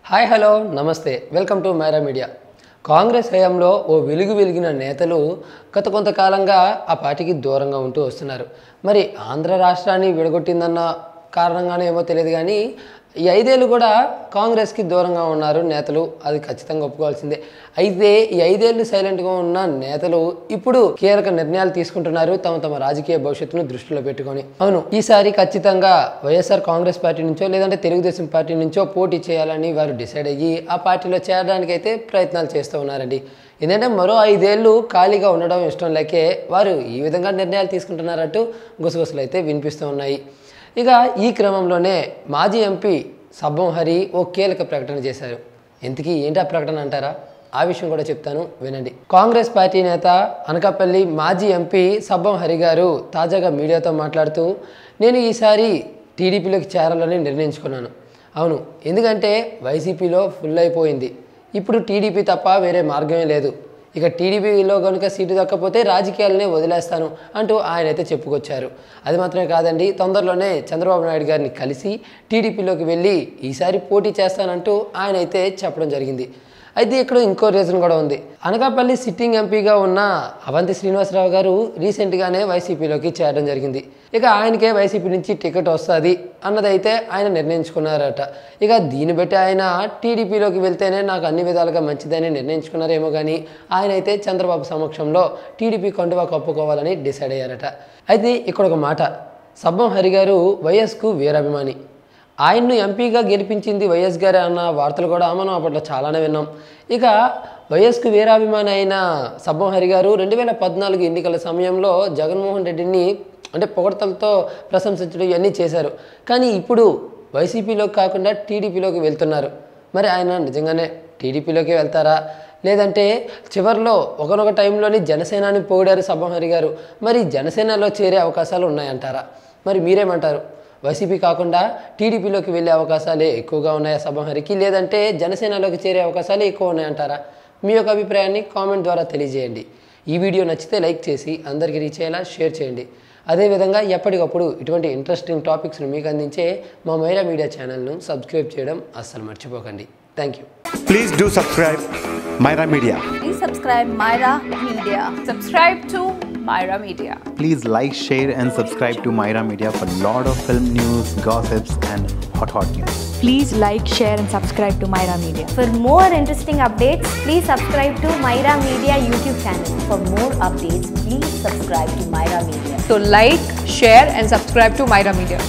Hi hello namaste welcome to Myra media. Congress హయాంలో ఓ వెలిగిన నేతలు గత కొంతకాలంగా ఆ పార్టీకి దూరంగా ఉంటూ వస్తున్నారు. మరి ఆంధ్ర రాష్ట్రాన్ని విడగొట్టిందన్న కారణంగానే ఏమో తెలియదు కానీ ఈ 5 ఏళ్ళు కూడా కాంగ్రెస్కి దూరంగా ఉన్నారు నేతలు, అది ఖచ్చితంగా ఒప్పుకోవాల్సిందే. అయితే ఈ 5 ఏళ్ళు సైలెంట్గా ఉన్న నేతలు ఇప్పుడు కీలక నిర్ణయాలు తీసుకుంటున్నారు తమ రాజకీయ భవిష్యత్తును దృష్టిలో పెట్టుకొని. అవును, ఈసారి ఖచ్చితంగా వైఎస్ఆర్ కాంగ్రెస్ పార్టీ నుంచో లేదంటే తెలుగుదేశం పార్టీ నుంచో పోటీ చేయాలని వారు డిసైడ్ అయ్యి ఆ పార్టీలో చేరడానికి అయితే ప్రయత్నాలు చేస్తూ ఉన్నారండి. ఎందుకంటే మరో 5 ఏళ్ళు ఖాళీగా ఉండడం ఇష్టం లేకే వారు ఈ విధంగా నిర్ణయాలు తీసుకుంటున్నారంటూ గుసగుసలు అయితే వినిపిస్తూ ఉన్నాయి. ఇక ఈ క్రమంలోనే మాజీ ఎంపీ సబ్బం హరి ఓ కీలక ప్రకటన చేశారు. ఇంతకీ ఏంటి ఆ ప్రకటన అంటారా? ఆ విషయం కూడా చెప్తాను, వినండి. కాంగ్రెస్ పార్టీ నేత అనకాపల్లి మాజీ ఎంపీ సబ్బం హరి గారు తాజాగా మీడియాతో మాట్లాడుతూ, నేను ఈసారి టీడీపీలోకి చేరాలని నిర్ణయించుకున్నాను. అవును, ఎందుకంటే వైసీపీలో ఫుల్ అయిపోయింది. ఇప్పుడు టీడీపీ తప్ప వేరే మార్గమే లేదు. ఇక టీడీపీలో కనుక సీటు దక్కపోతే రాజకీయాలనే వదిలేస్తాను అంటూ ఆయన అయితే చెప్పుకొచ్చారు. అది మాత్రమే కాదండి, తొందరలోనే చంద్రబాబు నాయుడు గారిని కలిసి టీడీపీలోకి వెళ్ళి ఈసారి పోటీ చేస్తానంటూ ఆయన అయితే చెప్పడం జరిగింది. అయితే ఇక్కడ ఇంకో రీజన్ కూడా ఉంది. అనకాపల్లి సిట్టింగ్ ఎంపీగా ఉన్న అవంతి శ్రీనివాసరావు గారు రీసెంట్గానే వైసీపీలోకి చేరడం జరిగింది. ఇక ఆయనకే వైసీపీ నుంచి టికెట్ వస్తుంది అన్నదైతే ఆయన నిర్ణయించుకున్నారట. ఇక దీన్ని బట్టి ఆయన టీడీపీలోకి వెళ్తేనే నాకు అన్ని విధాలుగా మంచిదని నిర్ణయించుకున్నారేమో కానీ ఆయన అయితే చంద్రబాబు సమక్షంలో టీడీపీ కండువా కప్పుకోవాలని డిసైడ్ అయ్యారట. అయితే ఇక్కడ ఒక మాట, సబ్బం హరి గారు వైఎస్కు వీరాభిమాని. ఆయన్ను ఎంపీగా గెలిపించింది వైఎస్ గారే అన్న వార్తలు కూడా మనం అప్పట్లో చాలానే విన్నాం. ఇక వైఎస్కు వీరాభిమాని అయిన సబ్బం హరి గారు 2014 ఎన్నికల సమయంలో జగన్మోహన్ రెడ్డిని అంటే పొగడ్తలతో ప్రశంసించడం ఇవన్నీ చేశారు. కానీ ఇప్పుడు వైసీపీలోకి కాకుండా టీడీపీలోకి వెళ్తున్నారు. మరి ఆయన నిజంగానే టీడీపీలోకి వెళ్తారా, లేదంటే చివరిలో ఒకనొక టైంలోని జనసేనాని పొగిడారు సబ్బం హరి గారు, మరి జనసేనలో చేరే అవకాశాలు ఉన్నాయంటారా? మరి మీరేమంటారు? వైసీపీ కాకుండా టీడీపీలోకి వెళ్ళే అవకాశాలే ఎక్కువగా ఉన్నాయా సబ్బం హరికి, లేదంటే జనసేనలోకి చేరే అవకాశాలే ఎక్కువ ఉన్నాయంటారా? మీ యొక్క అభిప్రాయాన్ని కామెంట్ ద్వారా తెలియజేయండి. ఈ వీడియో నచ్చితే లైక్ చేసి అందరికీ రీచ్ అయ్యేలా షేర్ చేయండి. అదేవిధంగా ఎప్పటికప్పుడు ఇటువంటి ఇంట్రెస్టింగ్ టాపిక్స్ను మీకు అందించే మా మైరా మీడియా ఛానల్ను సబ్స్క్రైబ్ చేయడం అస్సలు మర్చిపోకండి. Thank you. Please do subscribe Myra Media. Please subscribe Myra Media. Subscribe to Myra Media. Please like, share and subscribe to Myra Media for lot of film news, gossips and hot news. Please like, share and subscribe to Myra Media. For more interesting updates, please subscribe to Myra Media YouTube channel. For more updates, please subscribe to Myra Media. So like, share and subscribe to Myra Media.